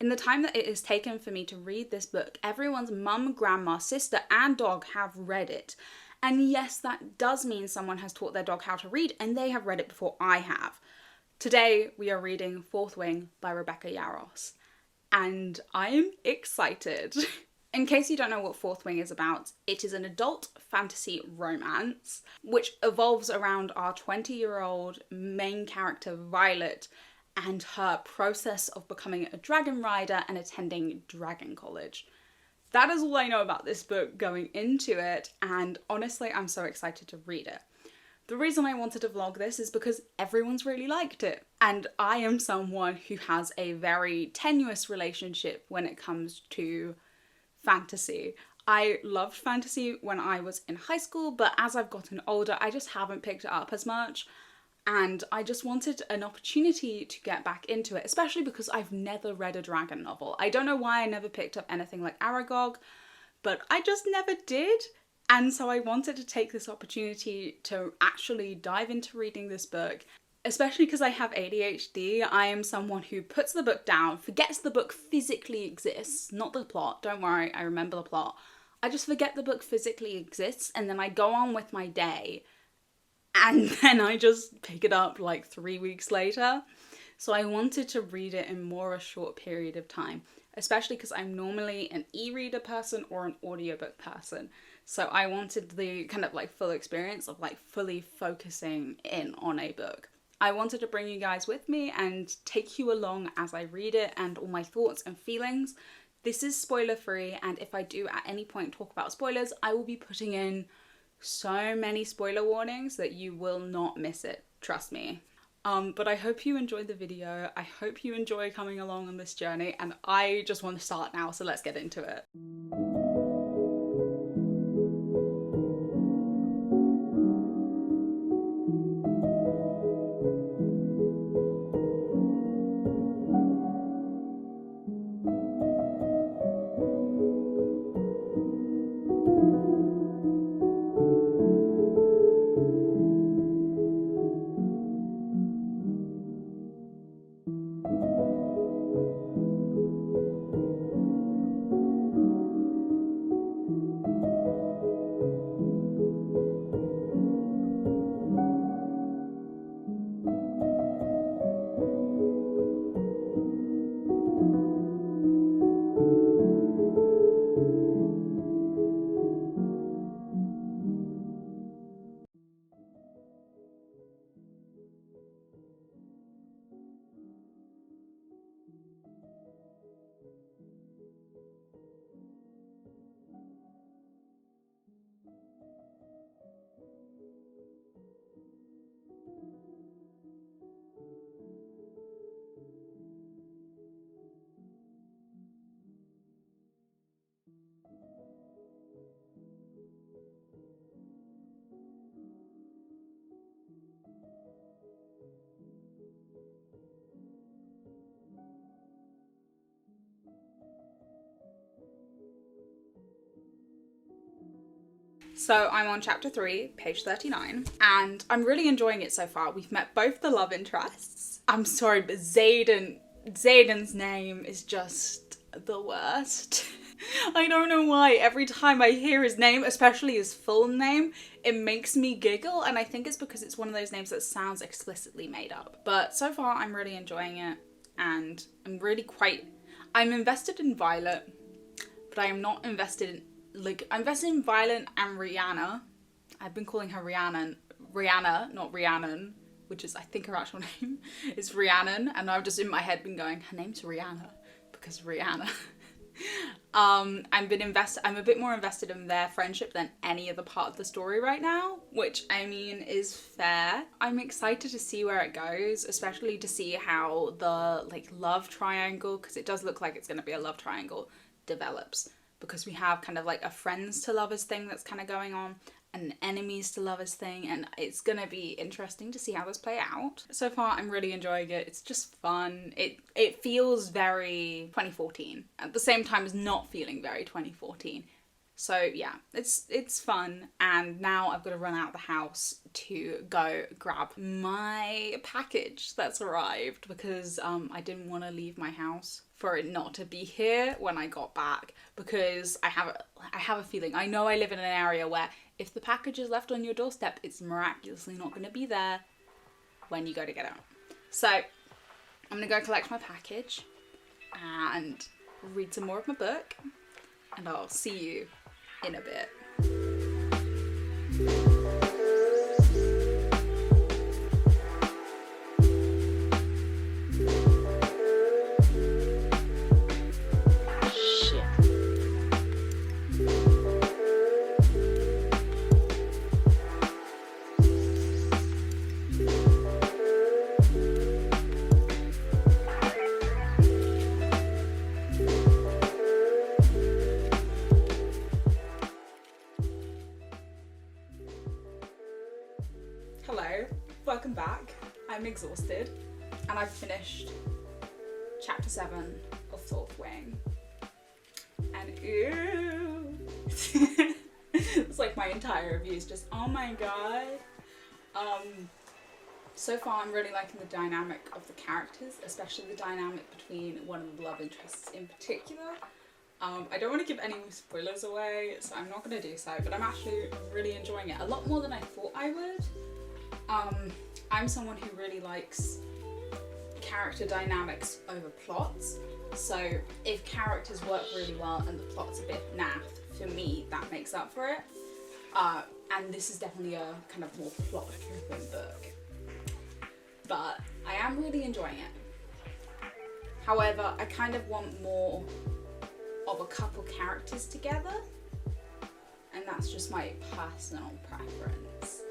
In the time that it has taken for me to read this book, everyone's mum, grandma, sister, and dog have read it. And yes, that does mean someone has taught their dog how to read, and they have read it before I have. Today, we are reading Fourth Wing by Rebecca Yarros, and I'm excited. In case you don't know what Fourth Wing is about, it is an adult fantasy romance which evolves around our 20-year-old main character Violet and her process of becoming a dragon rider and attending dragon college. That is all I know about this book going into it, and honestly I'm so excited to read it. The reason I wanted to vlog this is because everyone's really liked it, and I am someone who has a very tenuous relationship when it comes to fantasy. I loved fantasy when I was in high school, but as I've gotten older I just haven't picked it up as much, and I just wanted an opportunity to get back into it, especially because I've never read a dragon novel. I don't know why I never picked up anything like Aragog, but I just never did. And so I wanted to take this opportunity to actually dive into reading this book, especially because I have ADHD. I am someone who puts the book down, forgets the book physically exists, not the plot, don't worry, I remember the plot. I just forget the book physically exists, and then I go on with my day, and then I just pick it up like 3 weeks later. So I wanted to read it in more a short period of time, especially because I'm normally an e-reader person or an audiobook person. So I wanted the kind of like full experience of like fully focusing in on a book. I wanted to bring you guys with me and take you along as I read it and all my thoughts and feelings. This is spoiler free, and if I do at any point talk about spoilers, I will be putting in so many spoiler warnings that you will not miss it, trust me. But I hope you enjoyed the video. I hope you enjoy coming along on this journey, and I just want to start now, so let's get into it. So I'm on chapter 3, page 39, and I'm really enjoying it so far. We've met both the love interests. I'm sorry, but Xaden's name is just the worst. I don't know why. Every time I hear his name, especially his full name, it makes me giggle, and I think it's because it's one of those names that sounds explicitly made up. But so far, I'm really enjoying it, and I'm invested in Violet, but I am not invested in, I'm invested in Violet and Rihanna. I've been calling her Rihanna, not Rhiannon, which is, I think, her actual name is Rhiannon, and I've just in my head been going, her name's Rihanna, because Rihanna. I'm a bit more invested in their friendship than any other part of the story right now, which I mean is fair. I'm excited to see where it goes, especially to see how the like love triangle, because it does look like it's going to be a love triangle, develops, because we have kind of like a friends to lovers thing that's kind of going on, and enemies to lovers thing, and it's gonna be interesting to see how this play out. So far I'm really enjoying it. It's just fun. It feels very 2014 at the same time as not feeling very 2014. So yeah, it's fun, and now I've got to run out of the house to go grab my package that's arrived, because I didn't want to leave my house for it not to be here when I got back, because I have a feeling, I know I live in an area where if the package is left on your doorstep, it's miraculously not going to be there when you go to get it. So I'm going to go collect my package and read some more of my book, and I'll see you in a bit. Hello, welcome back. I'm exhausted and I've finished chapter 7 of Fourth Wing. And ew. It's like my entire review is just, oh my god. So far I'm really liking the dynamic of the characters, especially the dynamic between one of the love interests in particular. I don't want to give any spoilers away, so I'm not going to do so, but I'm actually really enjoying it a lot more than I thought I would. I'm someone who really likes character dynamics over plots, so if characters work really well and the plot's a bit naff, for me that makes up for it. And this is definitely a kind of more plot-driven book, but I am really enjoying it. However, I kind of want more of a couple characters together, and that's just my personal preference.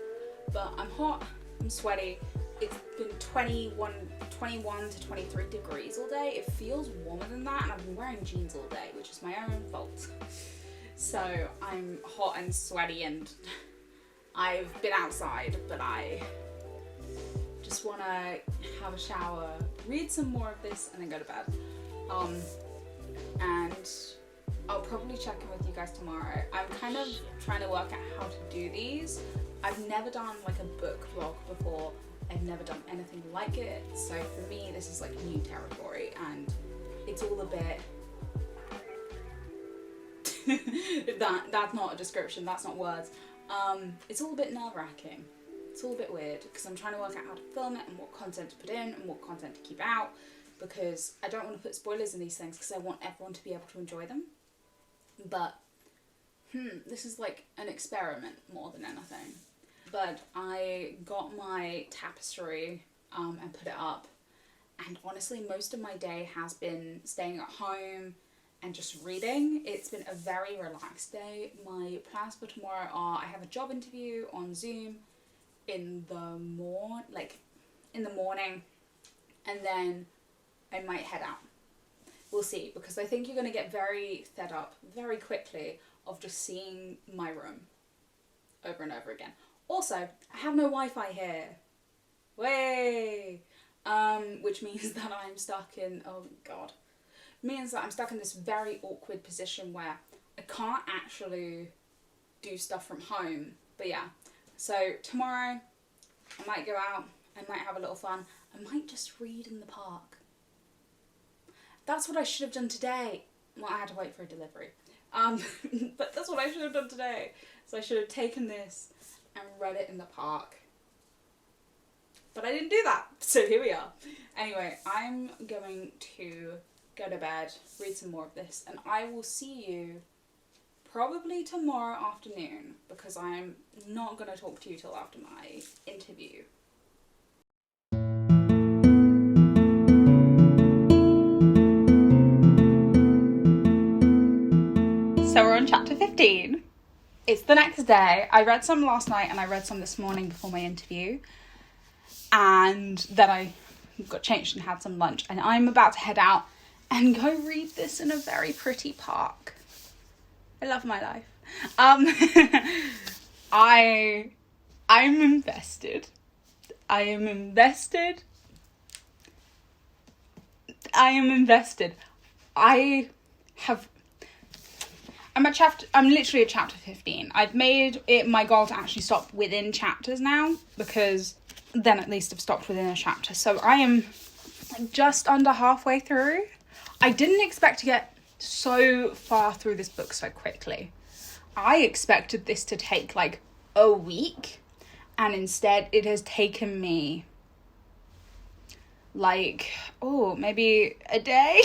But I'm hot, I'm sweaty, it's been 21 to 23 degrees all day. It feels warmer than that, and I've been wearing jeans all day, which is my own fault. So I'm hot and sweaty, and I've been outside, but I just want to have a shower, read some more of this, and then go to bed. And I'll probably check in with you guys tomorrow. I'm kind of trying to work out how to do these. I've never done like a book vlog before. I've never done anything like it. So for me, this is like new territory, and it's all a bit... that's not a description, that's not words. It's all a bit nerve-wracking. It's all a bit weird, because I'm trying to work out how to film it and what content to put in and what content to keep out, because I don't want to put spoilers in these things because I want everyone to be able to enjoy them. But this is like an experiment more than anything. But I got my tapestry and put it up, and honestly most of my day has been staying at home and just reading. It's been a very relaxed day. My plans for tomorrow are, I have a job interview on Zoom in the morning, and then I might head out. We'll see, because I think you're going to get very fed up very quickly of just seeing my room over and over again. Also, I have no Wi-Fi here. Way! Which means that I'm stuck in, oh god. Means that I'm stuck in this very awkward position where I can't actually do stuff from home. But yeah, so tomorrow I might go out, I might have a little fun, I might just read in the park. That's what I should have done today. Well, I had to wait for a delivery. But that's what I should have done today. So I should have taken this and read it in the park. But I didn't do that, so here we are. Anyway, I'm going to go to bed, read some more of this, and I will see you probably tomorrow afternoon, because I'm not going to talk to you till after my interview. So we're on chapter 15. It's the next day. I read some last night and I read some this morning before my interview, and then I got changed and had some lunch, and I'm about to head out and go read this in a very pretty park. I love my life. I'm invested. I am invested. I'm literally at chapter 15. I've made it my goal to actually stop within chapters now, because then at least I've stopped within a chapter. So I am like just under halfway through. I didn't expect to get so far through this book so quickly. I expected this to take like a week, and instead it has taken me like, maybe a day.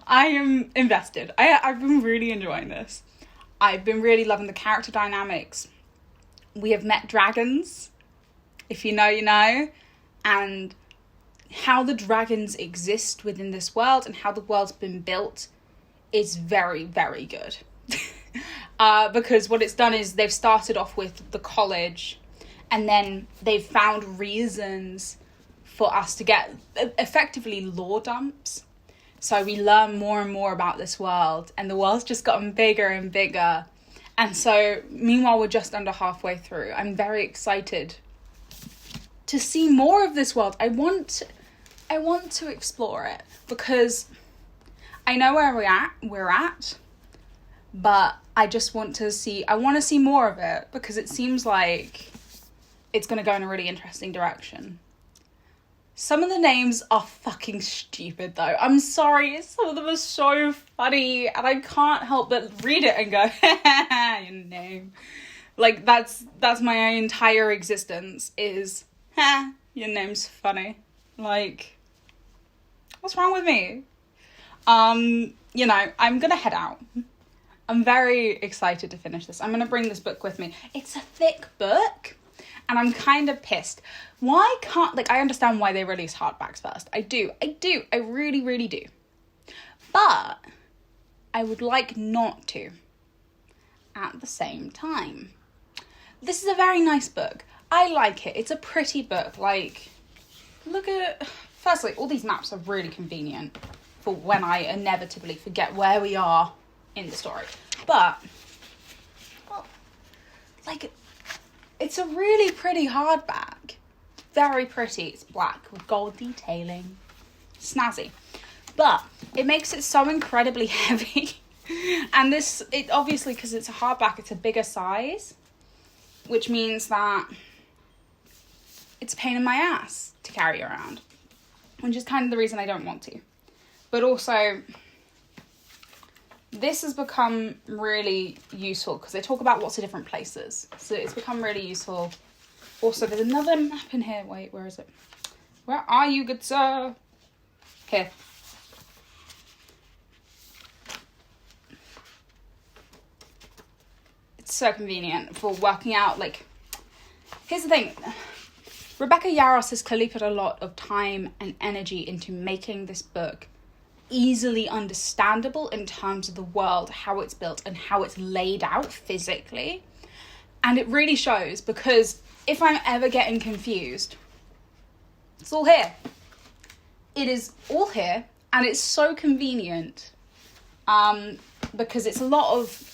I am invested. I've been really enjoying this. I've been really loving the character dynamics. We have met dragons. If you know, you know. And how the dragons exist within this world and how the world's been built is very, very good. Because what it's done is they've started off with the college, and then they've found reasons for us to get effectively lore dumps. So we learn more and more about this world, and the world's just gotten bigger and bigger. And so, meanwhile, we're just under halfway through. I'm very excited to see more of this world. I want to explore it, because I know where we're at, but I just want to see more of it, because it seems like it's going to go in a really interesting direction. Some of the names are fucking stupid, though. I'm sorry, some of them are so funny, and I can't help but read it and go, your name. Like, that's my entire existence, is, your name's funny. Like, what's wrong with me? You know, I'm gonna head out. I'm very excited to finish this. I'm gonna bring this book with me. It's a thick book, and I'm kind of pissed. Why can't, like, I understand why they release hardbacks first. I do. I really, really do. But I would like not to at the same time. This is a very nice book. I like it. It's a pretty book. Like, look at, firstly, all these maps are really convenient for when I inevitably forget where we are in the story. But, well, like, it's a really pretty hardback. Very pretty. It's black with gold detailing. Snazzy. But it makes it so incredibly heavy. And it obviously, because it's a hardback, it's a bigger size, which means that it's a pain in my ass to carry around, which is kind of the reason I don't want to. But also, this has become really useful because they talk about lots of different places. So it's become really useful. Also, there's another map in here. Wait, where is it? Where are you, good sir? Here. It's so convenient for working out, like, here's the thing. Rebecca Yarros has clearly put a lot of time and energy into making this book easily understandable in terms of the world, how it's built and how it's laid out physically. And it really shows, because if I'm ever getting confused, it's all here. It is all here, and it's so convenient, because it's a lot of,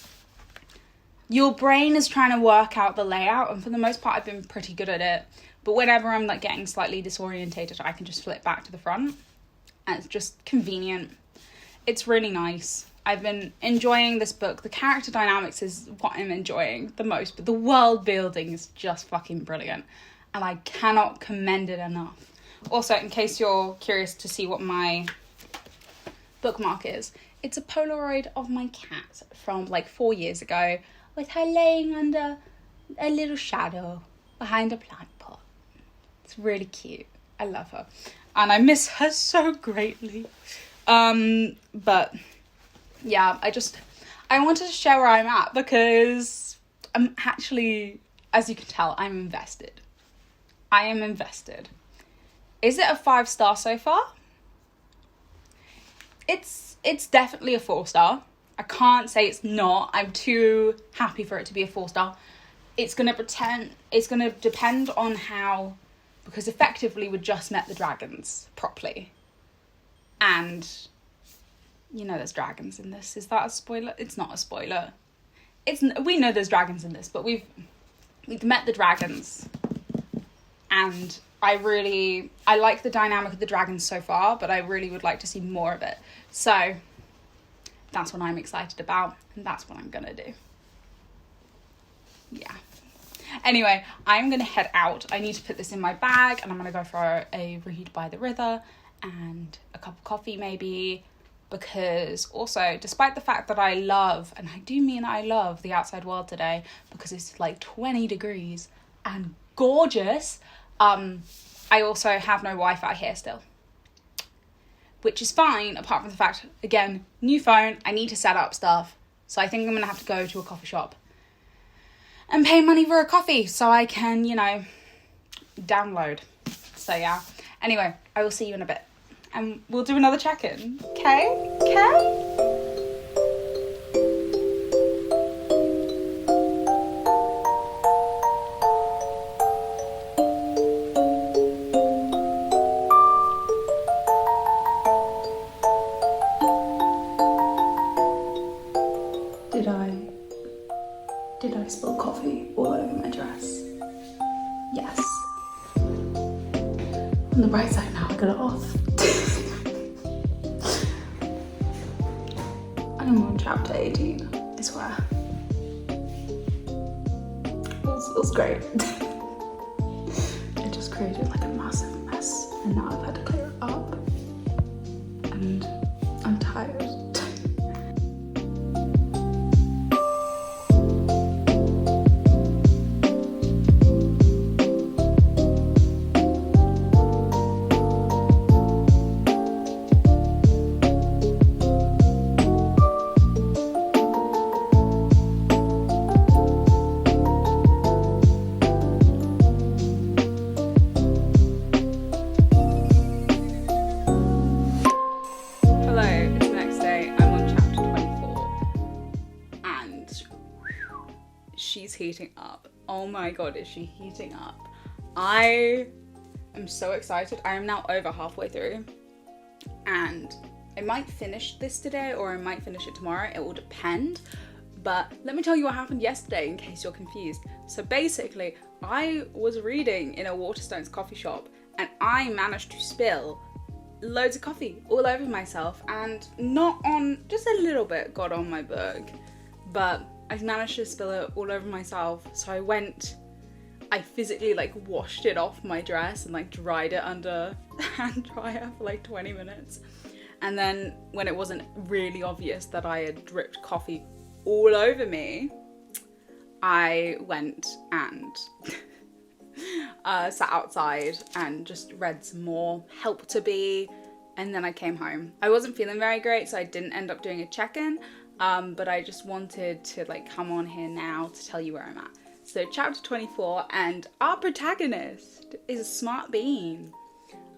your brain is trying to work out the layout, and for the most part I've been pretty good at it, but whenever I'm like getting slightly disorientated, I can just flip back to the front, and it's just convenient. It's really nice. I've been enjoying this book. The character dynamics is what I'm enjoying the most, but the world building is just fucking brilliant, and I cannot commend it enough. Also, in case you're curious to see what my bookmark is, it's a Polaroid of my cat from like 4 years ago, with her laying under a little shadow behind a plant pot. It's really cute. I love her, and I miss her so greatly. But yeah, I wanted to share where I'm at, because I'm actually, as you can tell, I'm invested. I am invested. Is it a 5-star so far? It's definitely a 4-star. I can't say it's not. I'm too happy for it to be a 4-star. It's going to depend on how, because effectively we just met the dragons properly. And, you know, there's dragons in this. Is that a spoiler? It's not a spoiler. We know there's dragons in this, but we've met the dragons. And I like the dynamic of the dragons so far, but I really would like to see more of it. So that's what I'm excited about, and that's what I'm gonna do. Yeah. Anyway, I'm gonna head out. I need to put this in my bag, and I'm gonna go for a read by the river, and a cup of coffee maybe, because also, despite the fact that I love, and I do mean I love the outside world today because it's like 20 degrees and gorgeous, I also have no Wi-Fi here still. Which is fine, apart from the fact, again, new phone, I need to set up stuff. So I think I'm going to have to go to a coffee shop and pay money for a coffee so I can, you know, download. So yeah. Anyway, I will see you in a bit. And we'll do another check-in. Okay? Okay? Did I spill coffee all over my dress? Yes. On the bright side now, I got it off. I'm on chapter 18, I swear. It was great. It just created like a massive mess, and now I've had to clear it up. And I'm tired. Heating up. Oh my god, is she heating up? I am so excited. I am now over halfway through, and I might finish this today or I might finish it tomorrow. It will depend. But let me tell you what happened yesterday in case you're confused. So basically, I was reading in a Waterstones coffee shop and I managed to spill loads of coffee all over myself, and not on, just a little bit got on my book, but I managed to spill it all over myself. So I physically like washed it off my dress and like dried it under the hand dryer for like 20 minutes. And then when it wasn't really obvious that I had dripped coffee all over me, I went and sat outside and just read some more Help to Be, and then I came home. I wasn't feeling very great, so I didn't end up doing a check-in. But I just wanted to like come on here now to tell you where I'm at. So chapter 24, and our protagonist is a smart bean.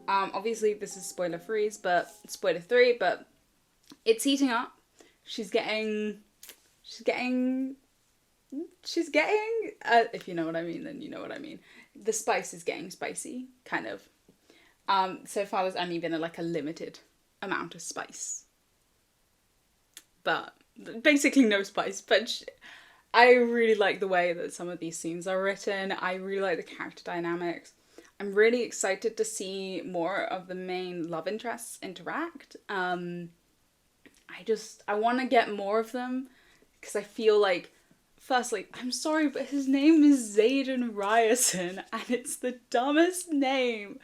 Obviously this is spoiler free, but it's heating up. She's getting, if you know what I mean, then you know what I mean. The spice is getting spicy, kind of. So far there's only been a limited amount of spice. But basically no spice, but I really like the way that some of these scenes are written. I really like the character dynamics. I'm really excited to see more of the main love interests interact. I want to get more of them, because I feel like, firstly, I'm sorry, but his name is Zayden Ryerson, and it's the dumbest name,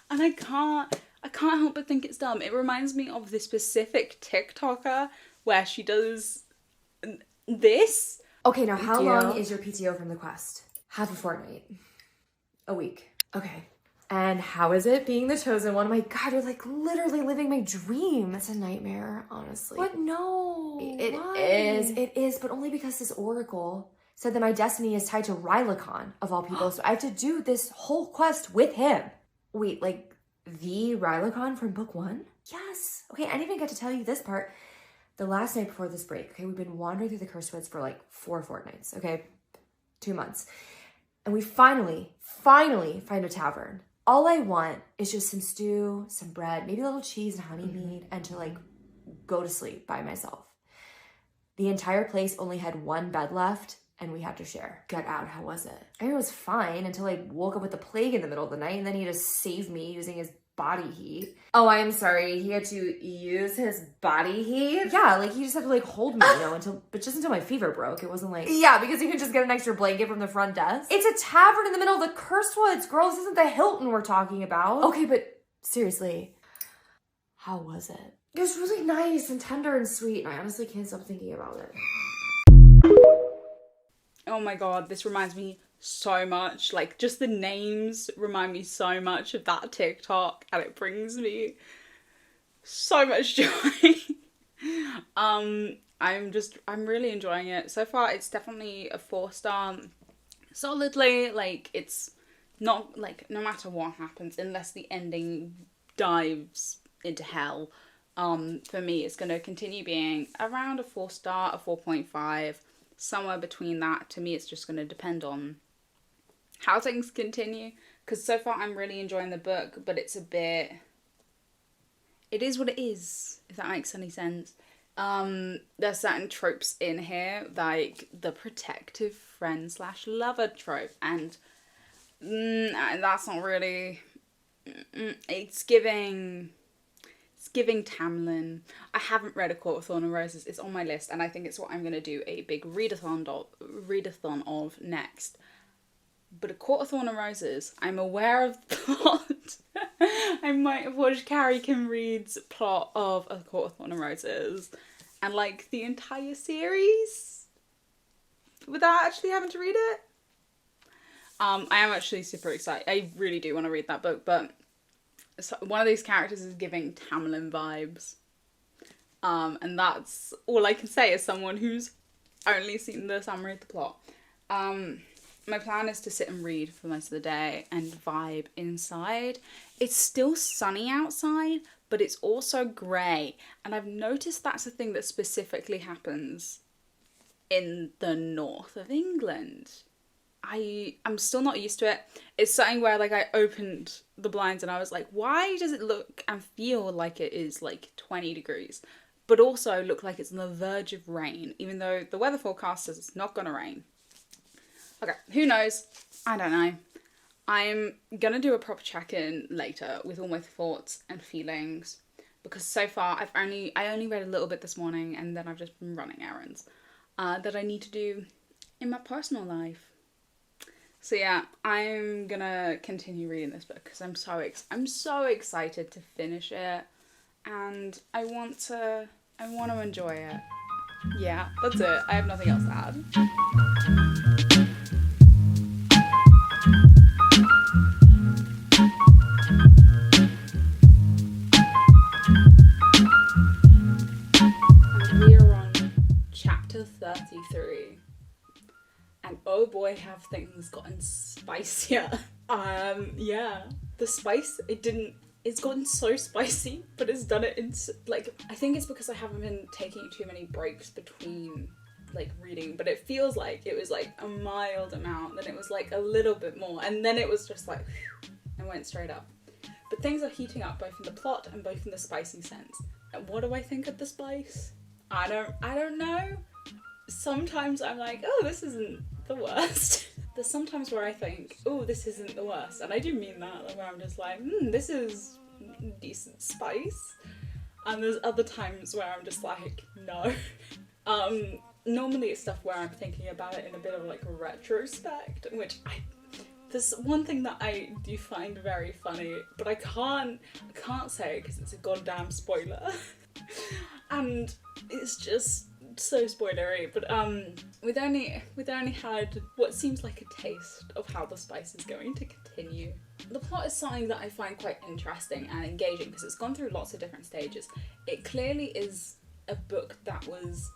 and I can't help but think it's dumb. It reminds me of this specific TikToker where she does this. Okay, now how long is your PTO from the quest? Half a fortnight. A week. Okay. And how is it being the chosen one? Oh my god, you're like literally living my dream. It's a nightmare, honestly. But no. It is, but only because this oracle said that my destiny is tied to Rylacon, of all people. So I have to do this whole quest with him. Wait, like the Rylacon from book 1? Yes. Okay, I didn't even get to tell you this part. The last night before this break, okay, we've been wandering through the Cursed Woods for like 4 fortnights, okay? 2 months. And we finally find a tavern. All I want is just some stew, some bread, maybe a little cheese and honey meat, and to like go to sleep by myself. The entire place only had 1 bed left, and we had to share. Get out, how was it? I mean, it was fine until I woke up with the plague in the middle of the night, and then he had to save me using his body heat. Oh, I'm sorry. He had to use his body heat? Yeah, like he just had to like hold me, just until my fever broke. It wasn't like... Yeah, because you could just get an extra blanket from the front desk. It's a tavern in the middle of the Cursed Woods, girl. This isn't the Hilton we're talking about. Okay, but seriously, How was it? It was really nice and tender and sweet, and I honestly can't stop thinking about it. Oh my god, this reminds me so much. Like, just the names remind me so much of that TikTok, and it brings me so much joy. I'm really enjoying it. So far, it's definitely a 4-star. Solidly, like, it's not, like, no matter what happens, unless the ending dives into hell, for me, it's going to continue being around a 4-star, a 4.5, somewhere between that. To me, it's just going to depend on how things continue, because so far I'm really enjoying the book, but it's a bit, it is what it is, if that makes any sense. There's certain tropes in here, like the protective friend / lover trope, and that's not really, it's giving Tamlin. I haven't read A Court of Thorn and Roses. It's on my list, and I think it's what I'm going to do a big readathon of next. But A Court of Thorn and Roses, I'm aware of the plot. I might have watched Carrie Kim Reed's plot of A Court of Thorn and Roses and, like, the entire series without actually having to read it. I am actually super excited. I really do want to read that book, but one of these characters is giving Tamlin vibes. And that's all I can say as someone who's only seen the summary of the plot. My plan is to sit and read for most of the day and vibe inside. It's still sunny outside, but it's also grey. And I've noticed that's a thing that specifically happens in the north of England. I'm still not used to it. It's something where, like, I opened the blinds and I was like, why does it look and feel like it is, like, 20 degrees? But also look like it's on the verge of rain, even though the weather forecast says it's not gonna rain. Okay, who knows? I don't know. I'm gonna do a proper check-in later with all my thoughts and feelings, because so far I only read a little bit this morning, and then I've just been running errands that I need to do in my personal life. So yeah, I'm gonna continue reading this book because I'm so excited to finish it, and I want to enjoy it. Yeah, that's it. I have nothing else to add. And we are on chapter 33. And oh boy, have things gotten spicier. Yeah. The spice, it's gotten so spicy, but it's done it in, like, I think it's because I haven't been taking too many breaks between, like, reading, but it feels like it was, like, a mild amount, then it was, like, a little bit more, and then it was just, like, and went straight up. But things are heating up, both in the plot and both in the spicy sense. And what do I think of the spice? I don't know. Sometimes I'm like, oh, this isn't the worst. There's sometimes where I think, oh, this isn't the worst. And I do mean that, like, where I'm just like, this is decent spice. And there's other times where I'm just like, no. Normally it's stuff where I'm thinking about it in a bit of, like, a retrospect, which there's one thing that I do find very funny, but I can't say it because it's a goddamn spoiler. And it's just so spoilery, but we've only had what seems like a taste of how the spice is going to continue. The plot is something that I find quite interesting and engaging because it's gone through lots of different stages. It clearly is a book that was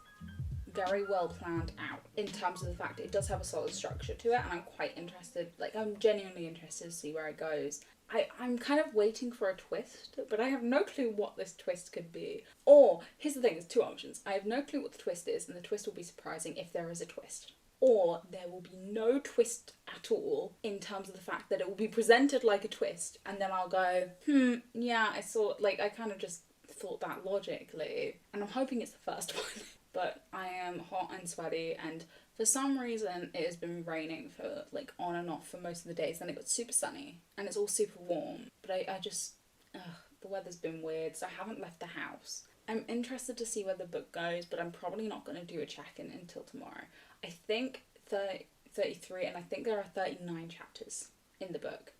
very well planned out in terms of the fact it does have a solid structure to it, and I'm quite interested, like, I'm genuinely interested to see where it goes. I'm kind of waiting for a twist, but I have no clue what this twist could be. Or, here's the thing, there's two options. I have no clue what the twist is, and the twist will be surprising if there is a twist. Or there will be no twist at all in terms of the fact that it will be presented like a twist, and then I'll go, yeah, I kind of just thought that logically. And I'm hoping it's the first one. But I am hot and sweaty, and for some reason it has been raining for, like, on and off for most of the days. Then it got super sunny and it's all super warm, but I just the weather's been weird, so I haven't left the house. I'm interested to see where the book goes, but I'm probably not going to do a check-in until tomorrow. I think 33, and I think there are 39 chapters in the book,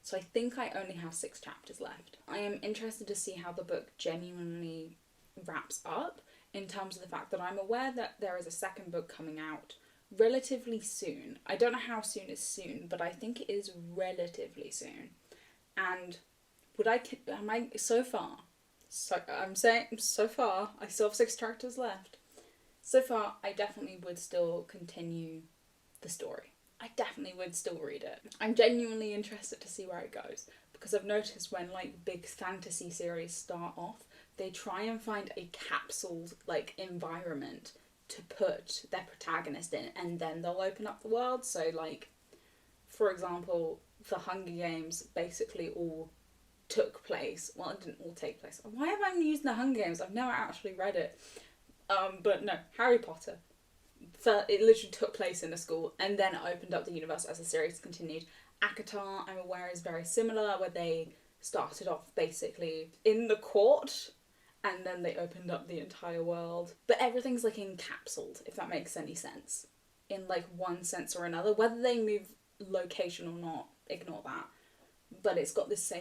So I think I only have 6 chapters left. I am interested to see how the book genuinely wraps up, in terms of the fact that I'm aware that there is a second book coming out relatively soon. I don't know how soon is soon, but I think it is relatively soon. And so far, I still have 6 chapters left. So far, I definitely would still continue the story. I definitely would still read it. I'm genuinely interested to see where it goes, because I've noticed when like big fantasy series start off, they try and find a capsule like environment to put their protagonist in, and then they'll open up the world. So like, for example, the Hunger Games basically all took place, well, it didn't all take place. Why have I used the Hunger Games? I've never actually read it. But no, Harry Potter. It literally took place in a school, and then it opened up the universe as the series continued. ACOTAR, I'm aware, is very similar, where they started off basically in the court, and then they opened up the entire world. But everything's like encapsulated, if that makes any sense, in like one sense or another. Whether they move location or not, ignore that. But it's got this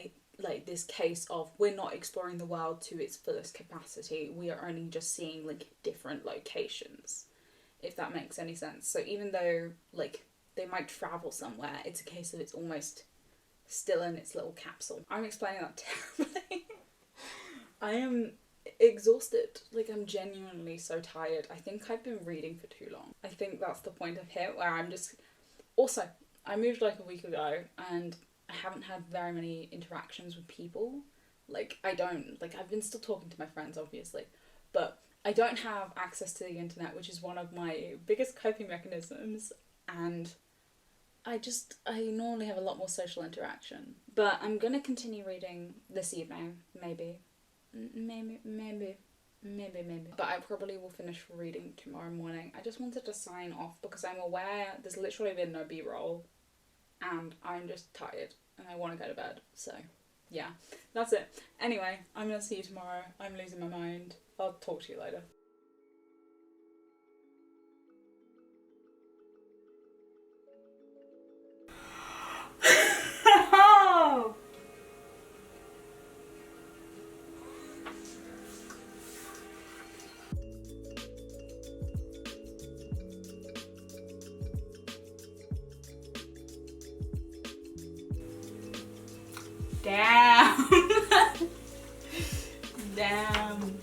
this case of, we're not exploring the world to its fullest capacity. We are only just seeing like different locations, if that makes any sense. So even though like they might travel somewhere, it's a case of it's almost still in its little capsule. I'm explaining that terribly. I am exhausted. Like, I'm genuinely so tired. I think I've been reading for too long. I think that's the point I've hit, where I'm just... Also, I moved like a week ago, and I haven't had very many interactions with people. Like, I've been still talking to my friends, obviously, but I don't have access to the internet, which is one of my biggest coping mechanisms, and I normally have a lot more social interaction. But I'm gonna continue reading this evening, maybe. But I probably will finish reading tomorrow morning. I just wanted to sign off because I'm aware there's literally been no B-roll, and I'm just tired and I want to go to bed. So yeah, that's it. Anyway, I'm gonna see you tomorrow. I'm losing my mind. I'll talk to you later. Damn. Damn.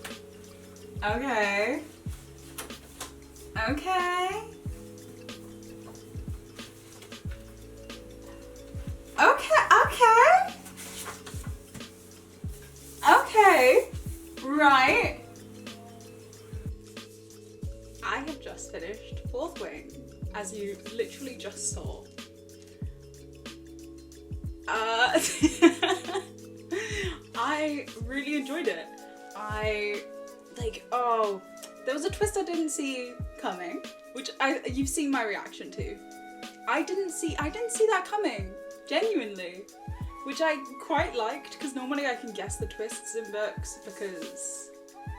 Okay. Okay. Okay. Right. I have just finished Fourth Wing, as you literally just saw. I really enjoyed it. There was a twist I didn't see coming, which you've seen my reaction to. I didn't see that coming, genuinely, which I quite liked, because normally I can guess the twists in books, because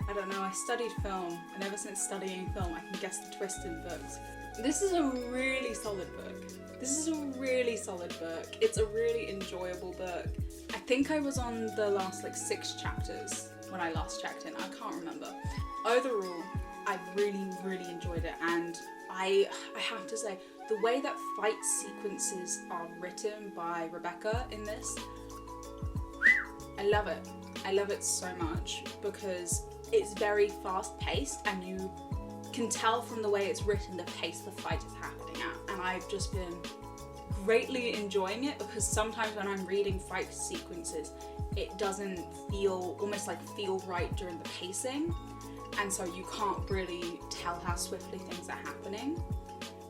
I don't know, I studied film, and ever since studying film I can guess the twists in books. This is a really solid book. It's a really enjoyable book. I think I was on the last 6 chapters when I last checked in. I can't remember. Overall, I really, really enjoyed it, and I have to say, the way that fight sequences are written by Rebecca in this, I love it. I love it so much, because it's very fast paced, and you can tell from the way it's written the pace the fight is happening at, and I've just been greatly enjoying it, because sometimes when I'm reading fight sequences, it doesn't feel right during the pacing, and so you can't really tell how swiftly things are happening.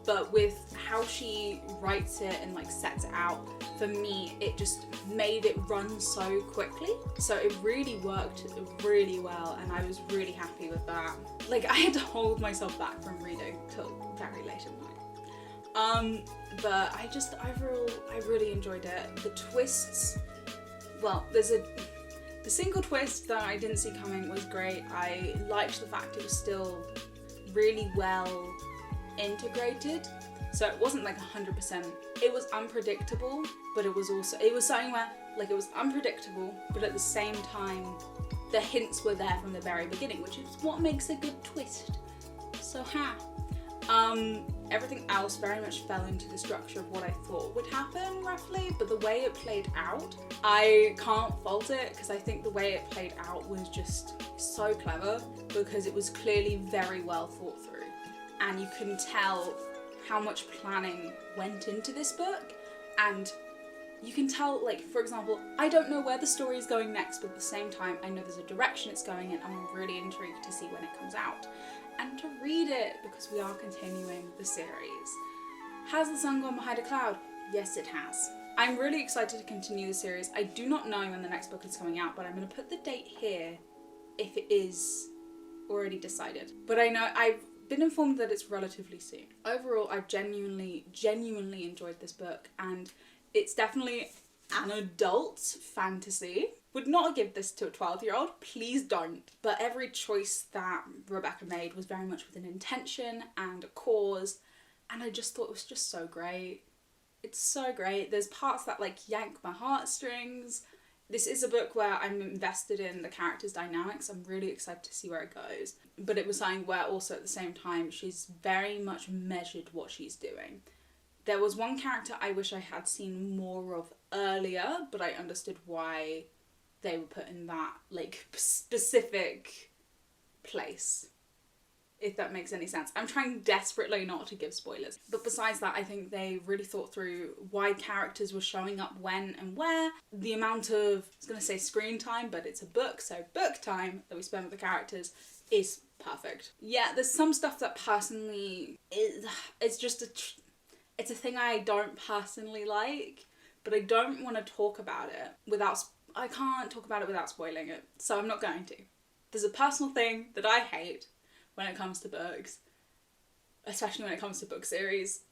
But with how she writes it and sets it out, for me, it just made it run so quickly. So it really worked really well, and I was really happy with that. I had to hold myself back from reading till very late at night. But I really enjoyed it. The twists, well, the single twist that I didn't see coming was great. I liked the fact it was still really well integrated. So it wasn't like 100%. It was unpredictable, but it was something where like it was unpredictable, but at the same time, the hints were there from the very beginning, which is what makes a good twist. So everything else very much fell into the structure of what I thought would happen roughly, but the way it played out, I can't fault it, because I think the way it played out was just so clever, because it was clearly very well thought through, and you can tell how much planning went into this book, and you can tell, like, for example, I don't know where the story is going next, but at the same time I know there's a direction it's going in, and I'm really intrigued to see when it comes out and to read it, because we are continuing the series. Has the sun gone behind a cloud? Yes, it has. I'm really excited to continue the series. I do not know when the next book is coming out, but I'm going to put the date here if it is already decided. But I know I've been informed that it's relatively soon. Overall, I've genuinely enjoyed this book, and it's definitely an adult fantasy. Would not give this to a 12-year-old, please don't. But every choice that Rebecca made was very much with an intention and a cause, and I just thought it was just so great. It's so great. There's parts that like yank my heartstrings. This is a book where I'm invested in the characters' dynamics. I'm really excited to see where it goes. But it was something where also at the same time she's very much measured what she's doing. There was one character I wish I had seen more of earlier, but I understood why they were put in that like specific place, if that makes any sense. I'm trying desperately not to give spoilers. But besides that, I think they really thought through why characters were showing up when and where. The amount of, I was going to say screen time, but it's a book, so book time that we spend with the characters is perfect. Yeah, there's some stuff that personally, it's just it's a thing I don't personally like, but I don't want to talk about it I can't talk about it without spoiling it, so I'm not going to. There's a personal thing that I hate when it comes to books, especially when it comes to book series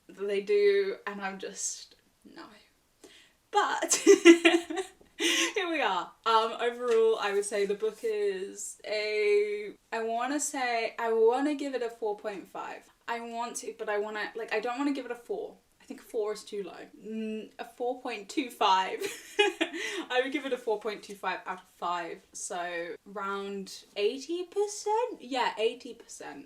that they do, and I'm just, no. But here we are. Overall, I would say the book is I want to give it a 4.5. I want to, but I don't want to give it a 4. I think a 4 is too low. A 4.25. I would give it a 4.25 out of 5. So around 80%? Yeah, 80%.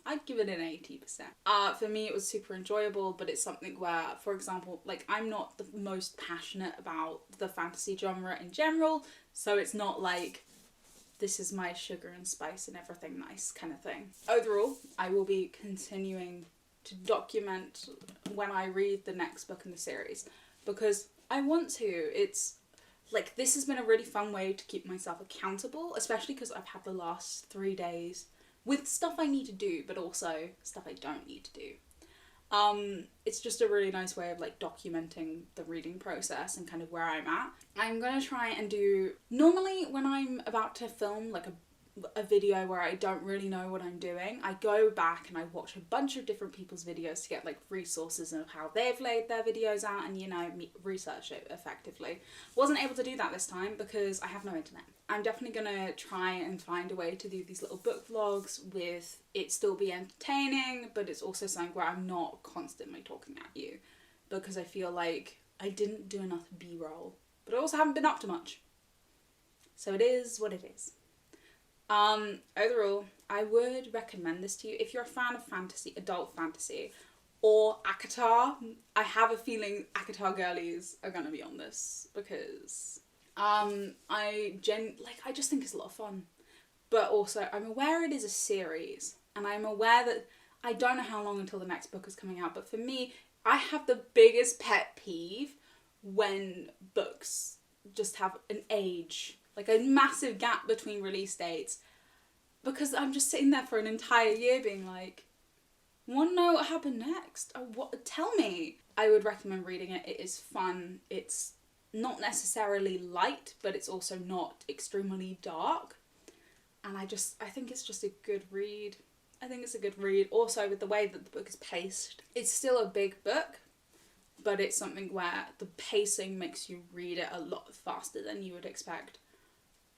I'd give it an 80%. For me, it was super enjoyable, but it's something where, for example, like, I'm not the most passionate about the fantasy genre in general, so it's not like this is my sugar and spice and everything nice kind of thing. Overall, I will be continuing to document when I read the next book in the series, because I want to. It's like, this has been a really fun way to keep myself accountable, especially because I've had the last 3 days with stuff I need to do, but also stuff I don't need to do. It's just a really nice way of like documenting the reading process and kind of where I'm at. I'm gonna try and do, normally when I'm about to film like a video where I don't really know what I'm doing, I go back and I watch a bunch of different people's videos to get like resources of how they've laid their videos out and, you know, research it effectively. Wasn't able to do that this time because I have no internet. I'm definitely gonna try and find a way to do these little book vlogs with it still be entertaining, but it's also something where I'm not constantly talking at you, because I feel like I didn't do enough B-roll, but I also haven't been up to much. So it is what it is. Overall, I would recommend this to you if you're a fan of fantasy, adult fantasy, or ACOTAR. I have a feeling ACOTAR girlies are gonna be on this, because I just think it's a lot of fun. But also, I'm aware it is a series, and I'm aware that I don't know how long until the next book is coming out, but for me, I have the biggest pet peeve when books just have an age, like a massive gap between release dates, because I'm just sitting there for an entire year being like, want to know what happened next? Tell me. I would recommend reading it. It is fun. It's not necessarily light, but it's also not extremely dark. And I think it's just a good read. I think it's a good read. Also, with the way that the book is paced, it's still a big book, but it's something where the pacing makes you read it a lot faster than you would expect.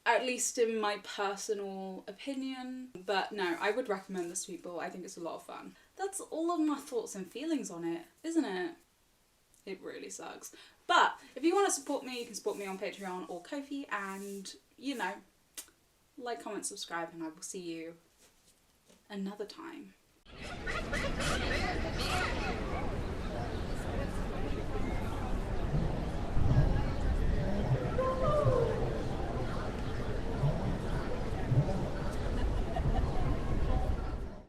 at least in my personal opinion. But no, I would recommend this to people. I think it's a lot of fun. That's all of my thoughts and feelings on it, isn't it? It really sucks. But if you want to support me, you can support me on Patreon or Ko-fi, and, you know, like, comment, subscribe, and I will see you another time.